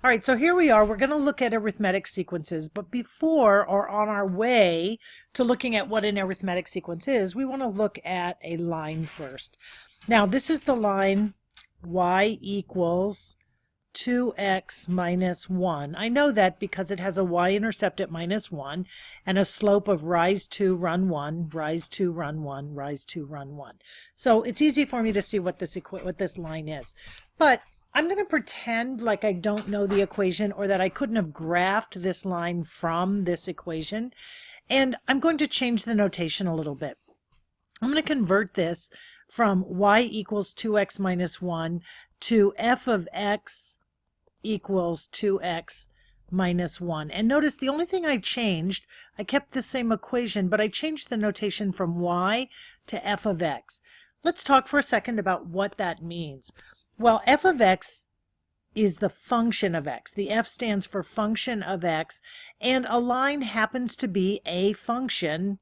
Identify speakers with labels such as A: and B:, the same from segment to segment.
A: All right, so here we are. We're going to look at arithmetic sequences, but before or on our way to looking at what an arithmetic sequence is, we want to look at a line first. Now, this is the line y equals 2x minus 1. I know that because it has a y-intercept at minus 1 and a slope of rise 2, run 1, rise 2, run 1, rise 2, run 1. So it's easy for me to see what this line is. But I'm going to pretend like I don't know the equation or that I couldn't have graphed this line from this equation. And I'm going to change the notation a little bit. I'm going to convert this from y equals 2x minus 1 to f of x equals 2x minus 1. And notice the only thing I changed, I kept the same equation, but I changed the notation from y to f of x. Let's talk for a second about what that means. Well, f of x is the function of x. The f stands for function of x, and a line happens to be a function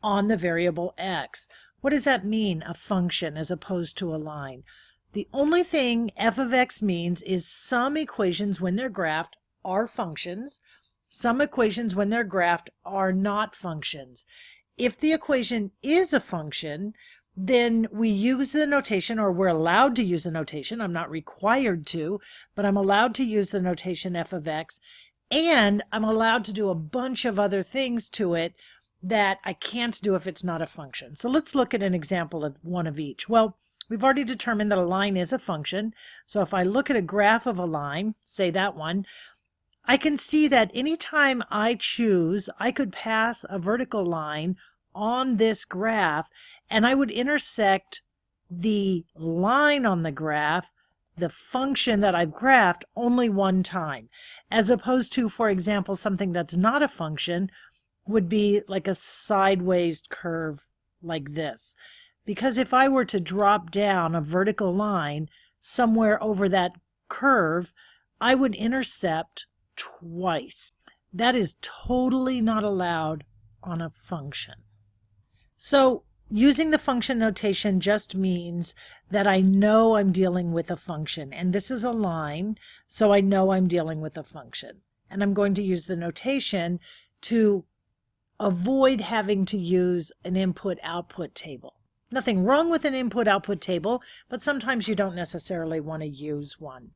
A: on the variable x. What does that mean, a function as opposed to a line? The only thing f of x means is some equations when they're graphed are functions. Some equations when they're graphed are not functions. If the equation is a function, then we use the notation, or we're allowed to use the notation. I'm not required to, but I'm allowed to use the notation f of x, and I'm allowed to do a bunch of other things to it that I can't do if it's not a function. So let's look at an example of one of each. Well, we've already determined that a line is a function. So if I look at a graph of a line, say that one, I can see that anytime I choose, I could pass a vertical line on this graph, and I would intersect the line on the graph, the function that I've graphed, only one time, as opposed to, for example, something that's not a function would be like a sideways curve like this. Because if I were to drop down a vertical line somewhere over that curve, I would intercept twice. That is totally not allowed on a function. So using the function notation just means that I know I'm dealing with a function, and this is a line, so I know I'm dealing with a function. And I'm going to use the notation to avoid having to use an input-output table. Nothing wrong with an input-output table, but sometimes you don't necessarily want to use one.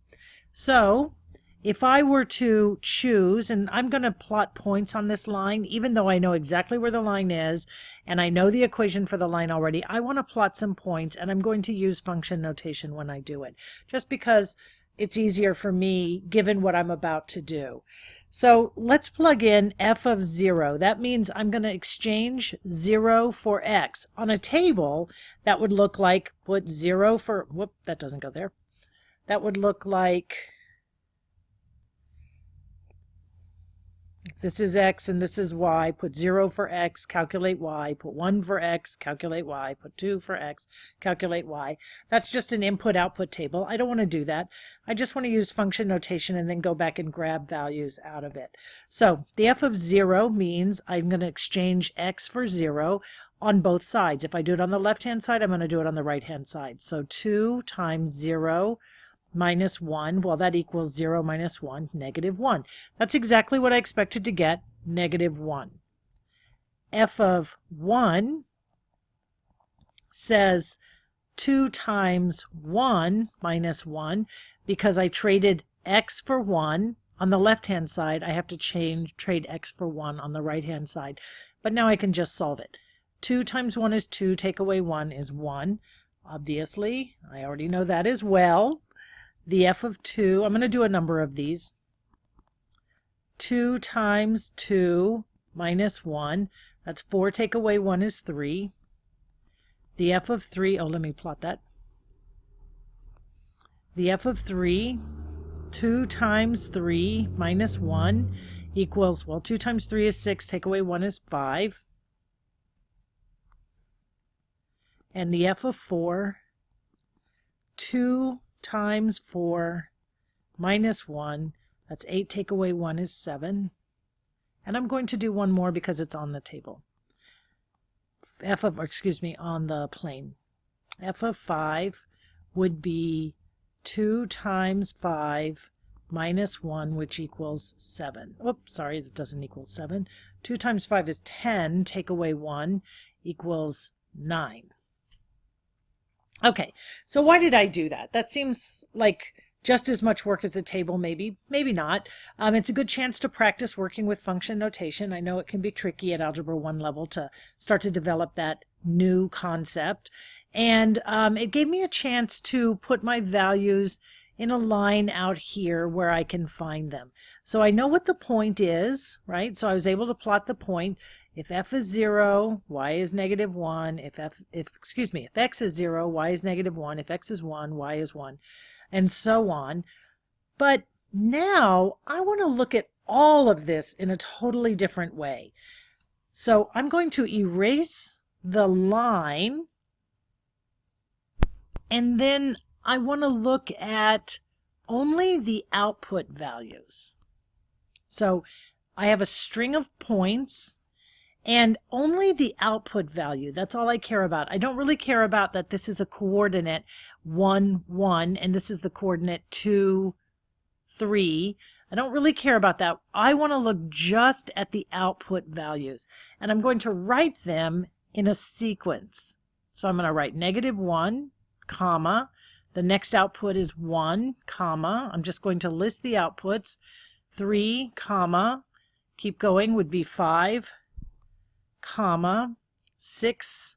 A: So if I were to choose, and I'm going to plot points on this line, even though I know exactly where the line is, and I know the equation for the line already, I want to plot some points, and I'm going to use function notation when I do it, just because it's easier for me given what I'm about to do. So let's plug in f of 0. That means I'm going to exchange 0 for x. On a table, that would look like, put 0 for, whoop, that doesn't go there. That would look like, if this is x and this is y, put 0 for x, calculate y, put 1 for x, calculate y, put 2 for x, calculate y. That's just an input-output table. I don't want to do that. I just want to use function notation and then go back and grab values out of it. So the f of 0 means I'm going to exchange x for 0 on both sides. If I do it on the left-hand side, I'm going to do it on the right-hand side. So 2 times 0 minus 1, well, that equals 0 minus 1, negative 1. That's exactly what I expected to get, negative 1. F of 1 says 2 times 1 minus 1, because I traded x for 1 on the left-hand side. I have to trade x for 1 on the right-hand side. But now I can just solve it. 2 times 1 is 2, take away 1 is 1. Obviously, I already know that as well. The f of 2, I'm going to do a number of these. 2 times 2 minus 1, that's 4, take away 1 is 3. The f of 3, oh, let me plot that. The f of 3, 2 times 3 minus 1 equals, well, 2 times 3 is 6, take away 1 is 5. And the f of 4, 2 times 4 minus 1, that's 8, take away 1 is 7. And I'm going to do one more because it's on the table. On the plane. f of 5 would be 2 times 5 minus 1, which equals 7. Oops, sorry, it doesn't equal 7. 2 times 5 is 10. Take away 1 equals 9. Okay, so why did I do that? That seems like just as much work as a table, maybe not. It's a good chance to practice working with function notation. I know it can be tricky at Algebra 1 level to start to develop that new concept. And it gave me a chance to put my values in a line out here where I can find them. So I know what the point is, right? So I was able to plot the point. If f is 0, y is negative 1. If x is 0, y is negative 1. If x is 1, y is 1, and so on. But now I want to look at all of this in a totally different way. So I'm going to erase the line, and then I want to look at only the output values. So I have a string of points and only the output value. That's all I care about. I don't really care about that this is a coordinate 1, 1, and this is the coordinate 2, 3. I don't really care about that. I want to look just at the output values, and I'm going to write them in a sequence. So I'm going to write negative 1, comma. The next output is 1, comma. I'm just going to list the outputs. 3, comma. Keep going would be 5, comma, 6,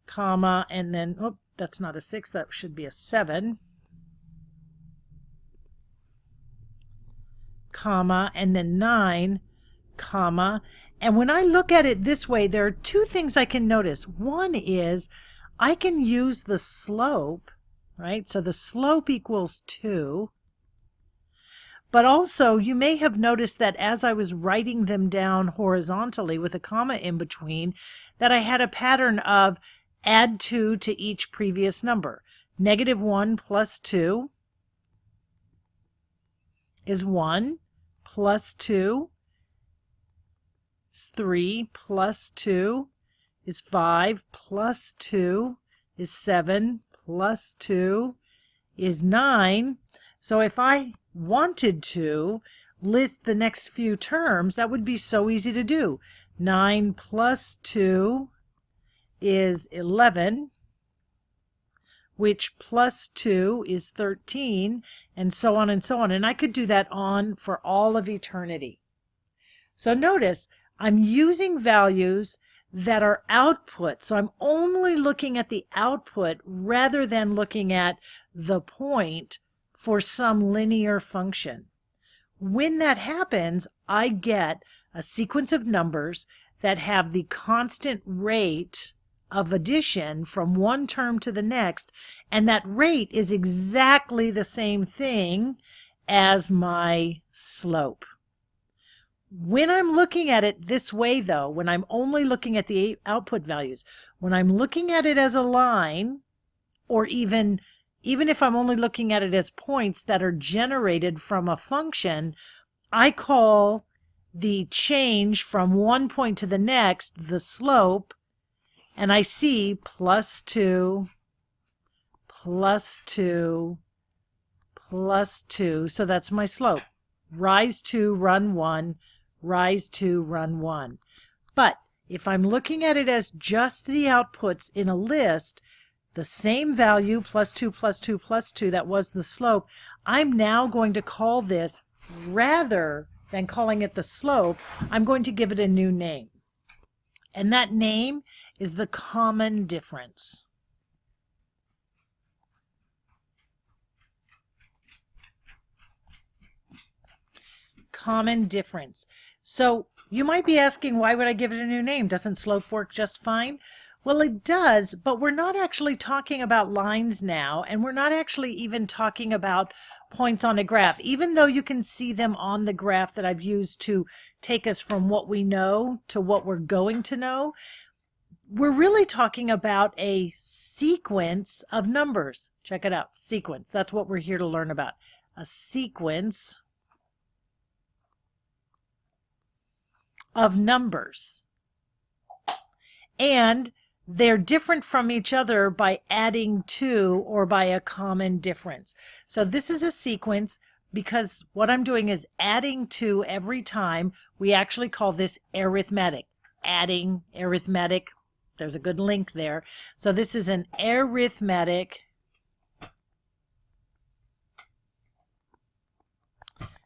A: comma, and then, oh, that's not a 6, that should be a 7, comma, and then 9, comma. And when I look at it this way, there are two things I can notice. One is I can use the slope, right? So the slope equals 2. But also, you may have noticed that as I was writing them down horizontally with a comma in between, that I had a pattern of add 2 to each previous number. Negative 1 plus 2 is 1, plus 2 is 3, plus 2 is 5, plus 2 is 7, plus 2 is 9. So if I wanted to list the next few terms, that would be so easy to do. 9 plus 2 is 11, which plus 2 is 13, and so on and so on. And I could do that on for all of eternity. So notice I'm using values that are output. So I'm only looking at the output rather than looking at the point for some linear function. When that happens, I get a sequence of numbers that have the constant rate of addition from one term to the next, and that rate is exactly the same thing as my slope. When I'm looking at it this way, though, when I'm only looking at the output values, when I'm looking at it as a line, or even if I'm only looking at it as points that are generated from a function, I call the change from one point to the next the slope, and I see plus 2, plus 2, plus 2, so that's my slope. Rise 2, run 1, rise 2, run 1. But if I'm looking at it as just the outputs in a list, the same value, plus 2, plus 2, plus 2, that was the slope, I'm now going to call this, rather than calling it the slope, I'm going to give it a new name. And that name is the common difference. Common difference. So you might be asking, why would I give it a new name? Doesn't slope work just fine? Well, it does, but we're not actually talking about lines now, and we're not actually even talking about points on a graph, even though you can see them on the graph that I've used to take us from what we know to what we're going to know. We're really talking about a sequence of numbers. Check it out, sequence. That's what we're here to learn about. A sequence of numbers. And they're different from each other by adding 2 or by a common difference. So this is a sequence because what I'm doing is adding 2 every time. We actually call this arithmetic. Adding, arithmetic. There's a good link there. So this is an arithmetic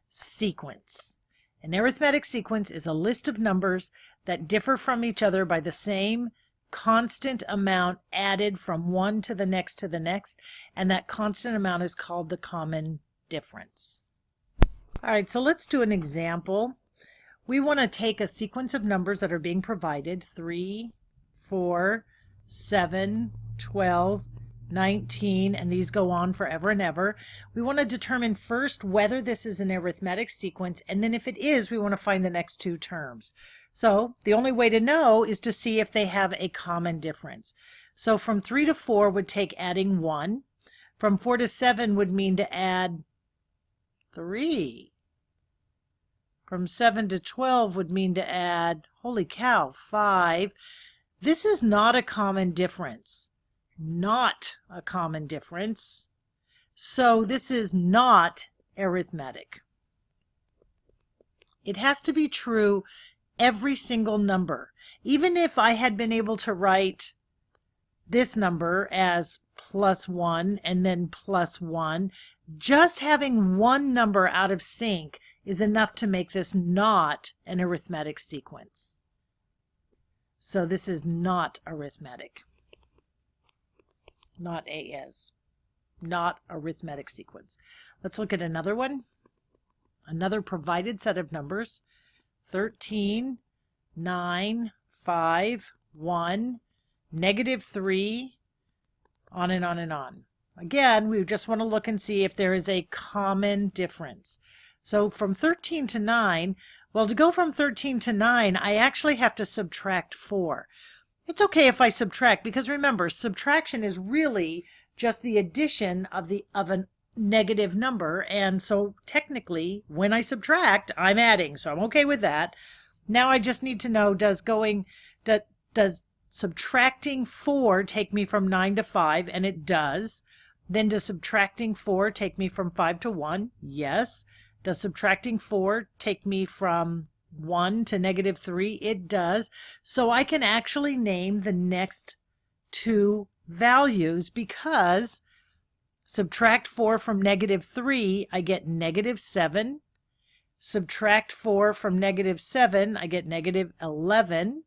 A: sequence. An arithmetic sequence is a list of numbers that differ from each other by the same constant amount added from one to the next, and that constant amount is called the common difference. All right, so let's do an example. We want to take a sequence of numbers that are being provided, 3, 4, 7, 12, 19, and these go on forever and ever. We want to determine first whether this is an arithmetic sequence, and then if it is, we want to find the next 2 terms. So the only way to know is to see if they have a common difference. So from 3 to 4 would take adding 1. From 4 to 7 would mean to add 3. From 7 to 12 would mean to add, holy cow, 5. This is not a common difference. Not a common difference. So this is not arithmetic. It has to be true every single number. Even if I had been able to write this number as +1 and then +1, just having one number out of sync is enough to make this not an arithmetic sequence. So this is not arithmetic. Not AS. Not arithmetic sequence. Let's look at another one. Another provided set of numbers. 13, 9, 5, 1, -3, on and on and on. Again, we just want to look and see if there is a common difference. So from 13 to 9, well, to go from 13 to 9, I actually have to subtract 4. It's okay if I subtract, because remember, subtraction is really just the addition of a negative number, and so technically when I subtract, I'm adding, so I'm okay with that. Now I just need to know, does subtracting 4 take me from 9 to 5? And it does. Then does subtracting 4 take me from 5 to 1? Yes. Does subtracting 4 take me from 1 to -3? It does. So I can actually name the next 2 values, because subtract 4 from -3, I get -7. Subtract 4 from -7, I get -11.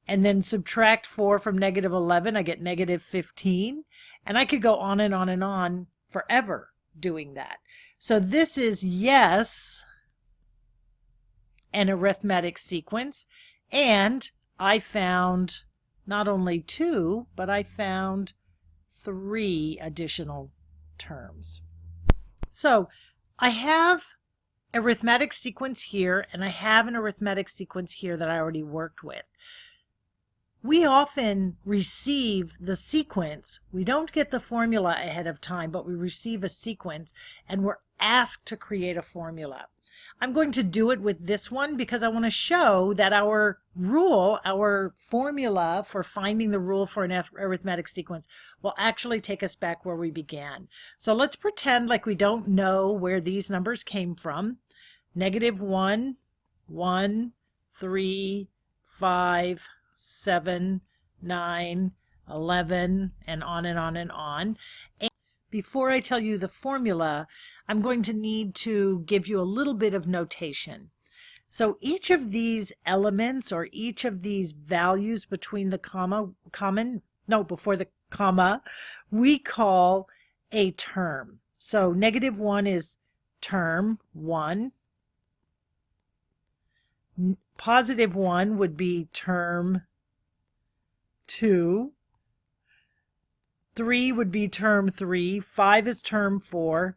A: And then subtract 4 from -11, I get -15. And I could go on and on and on forever doing that. So this is, yes, an arithmetic sequence. And I found not only 2, but I found 3 additional terms. So I have arithmetic sequence here, and I have an arithmetic sequence here that I already worked with. We often receive the sequence. We don't get the formula ahead of time, but we receive a sequence and we're asked to create a formula. I'm going to do it with this one because I want to show that our rule, our formula for finding the rule for an arithmetic sequence, will actually take us back where we began. So let's pretend like we don't know where these numbers came from. -1, 1, 3, 5, 7, 9, 11, and on and on and on. And before I tell you the formula, I'm going to need to give you a little bit of notation. So each of these elements, or each of these values between the before the comma, we call a term. So -1 is term 1. +1 would be term 2. 3 would be term 3. 5 is term 4.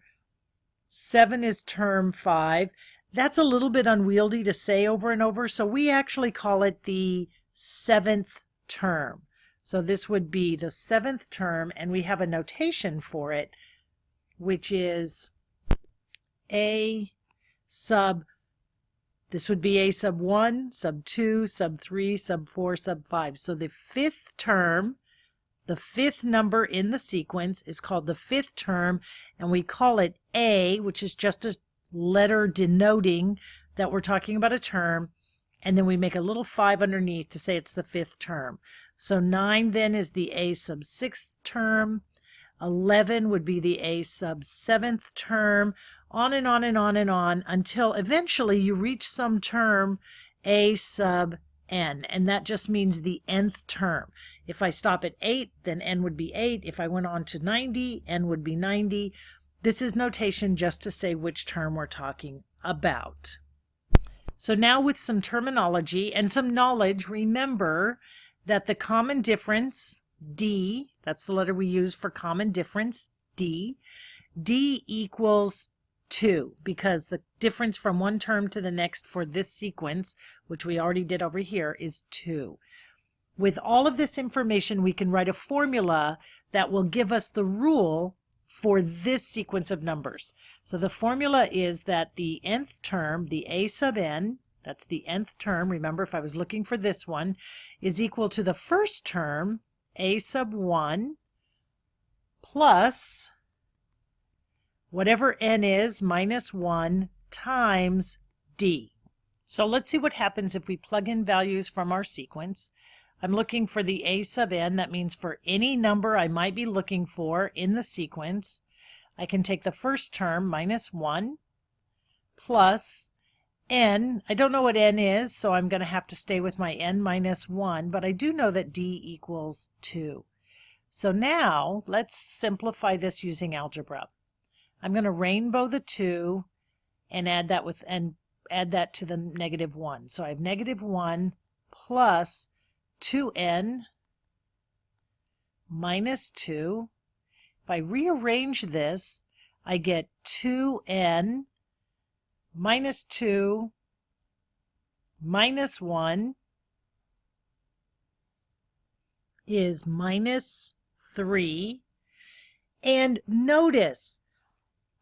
A: 7 is term 5. That's a little bit unwieldy to say over and over, so we actually call it the 7th term. So this would be the 7th term, and we have a notation for it, which is A sub, this would be A sub 1, sub 2, sub 3, sub 4, sub 5. So the 5th term, the 5th number in the sequence, is called the 5th term, and we call it A, which is just a letter denoting that we're talking about a term, and then we make a little 5 underneath to say it's the 5th term. So 9 then is the a sub 6th term. 11 would be the a sub 7th term, on and on and on and on, until eventually you reach some term a sub n, and that just means the nth term. If I stop at 8, then n would be 8. If I went on to 90, n would be 90. This is notation just to say which term we're talking about. So now with some terminology and some knowledge, remember that the common difference, D, that's the letter we use for common difference, D equals 2, because the difference from one term to the next for this sequence, which we already did over here, is 2. With all of this information, we can write a formula that will give us the rule for this sequence of numbers. So the formula is that the nth term, the a sub n, that's the nth term, remember if I was looking for this one, is equal to the first term, a sub 1, plus whatever n is minus 1 times d. So let's see what happens if we plug in values from our sequence. I'm looking for the a sub n. That means for any number I might be looking for in the sequence, I can take the first term, minus 1, plus n. I don't know what n is, so I'm going to have to stay with my n minus 1, but I do know that d equals 2. So now let's simplify this using algebra. I'm going to rainbow the 2 and add that to the negative 1. So I have negative 1 plus 2n minus 2. If I rearrange this, I get 2n minus 2 minus 1 is minus 3. And notice,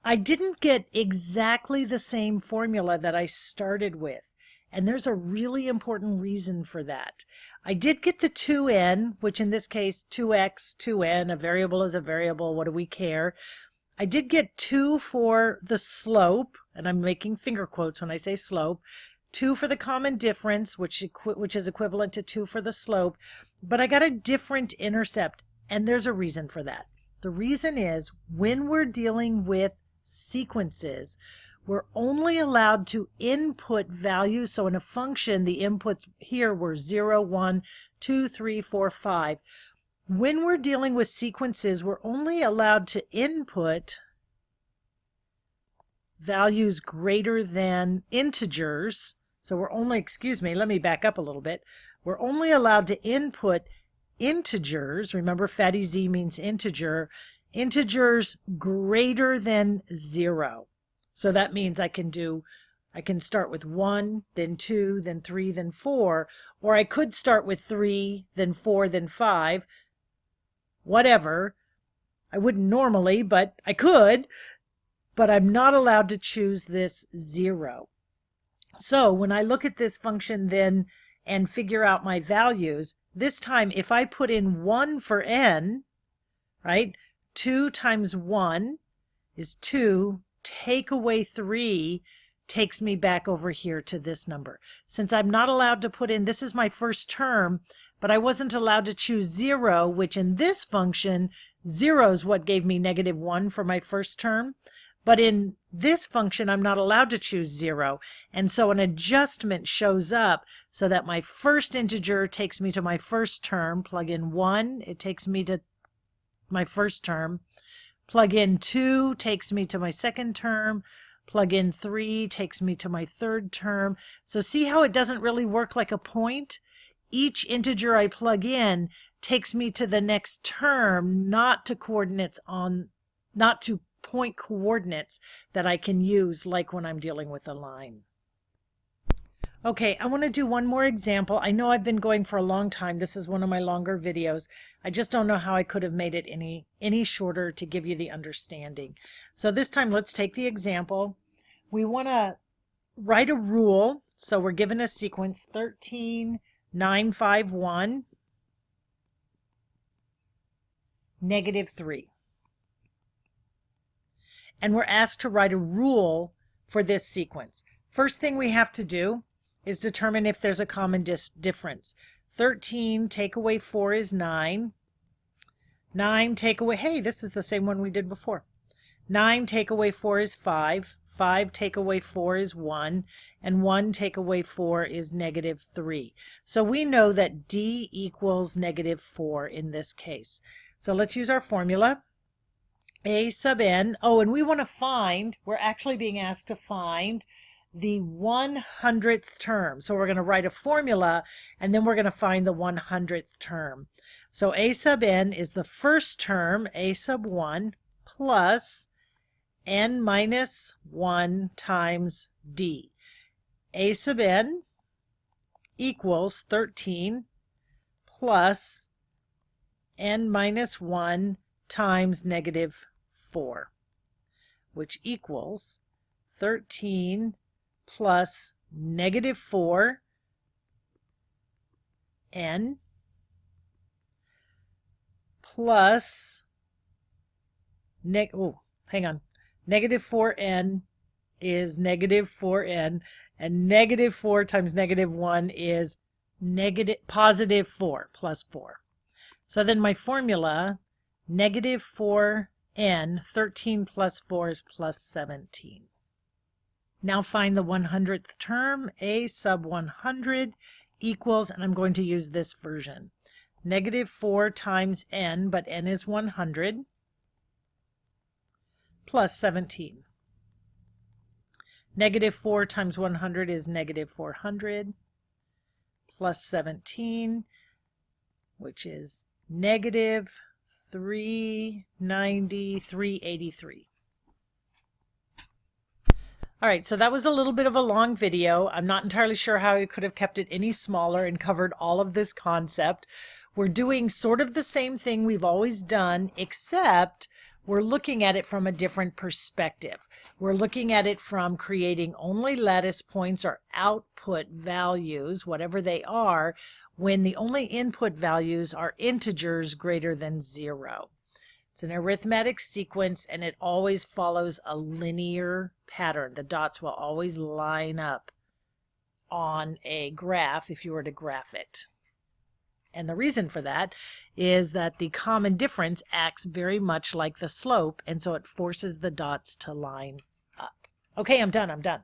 A: I didn't get exactly the same formula that I started with. And there's a really important reason for that. I did get the 2n, which in this case 2x, 2n, a variable is a variable, what do we care? I did get 2 for the slope, and I'm making finger quotes when I say slope, 2 for the common difference, which is equivalent to 2 for the slope, but I got a different intercept, and there's a reason for that. The reason is when we're dealing with sequences, we're only allowed to input values. So in a function, the inputs here were 0, 1, 2, 3, 4, 5. When we're dealing with sequences, we're only allowed to input values greater than integers. So we're only, let me back up a little bit. We're only allowed to input integers. Remember, fatty Z means integer. Integers greater than 0. So that means I can start with 1, then 2, then 3, then 4, or I could start with 3, then 4, then 5, whatever. I wouldn't normally, but I could, but I'm not allowed to choose this 0. So when I look at this function then and figure out my values, this time if I put in 1 for n, right, 2 times 1 is 2, take away 3 takes me back over here to this number. Since I'm not allowed to put in, this is my first term, but I wasn't allowed to choose 0, which in this function, 0 is what gave me negative 1 for my first term. But in this function, I'm not allowed to choose 0. And so an adjustment shows up so that my first integer takes me to my first term. Plug in 1, it takes me to my first term. Plug in 2 takes me to my second term. Plug in 3 takes me to my third term. So see how it doesn't really work like a point? Each integer I plug in takes me to the next term, not to point coordinates that I can use like when I'm dealing with a line. Okay, I want to do one more example. I know I've been going for a long time. This is one of my longer videos. I just don't know how I could have made it any shorter to give you the understanding. So this time let's take the example. We want to write a rule. So we're given a sequence 13, 9, 5, 1, negative 3. And we're asked to write a rule for this sequence. First thing we have to do is determine if there's a common difference. 13 take away 4 is 9. 9 take away, hey, this is the same one we did before. 9 take away 4 is 5. 5 take away 4 is 1. And 1 take away 4 is negative 3. So we know that D equals negative 4 in this case. So let's use our formula. A sub n. Oh, and we want to find, we're actually being asked to find the 100th term. So we're going to write a formula, and then we're going to find the 100th term. So a sub n is the first term, a sub 1, plus n minus 1 times d. A sub n equals 13 plus n minus 1 times negative 4, which equals 13 plus negative 4 n plus negative 4n is negative 4n, and negative 4 times negative 1 is positive 4 plus 4. So then my formula, negative 4n, 13 plus 4 is plus 17. Now find the 100th term. A sub 100 equals, and I'm going to use this version, negative 4 times n, but n is 100, plus 17. Negative 4 times 100 is negative 400, plus 17, which is negative 390, 383. All right, so that was a little bit of a long video. I'm not entirely sure how I could have kept it any smaller and covered all of this concept. We're doing sort of the same thing we've always done, except we're looking at it from a different perspective. We're looking at it from creating only lattice points or output values, whatever they are, when the only input values are integers greater than 0. It's an arithmetic sequence, and it always follows a linear pattern. The dots will always line up on a graph if you were to graph it. And the reason for that is that the common difference acts very much like the slope, and so it forces the dots to line up. Okay, I'm done.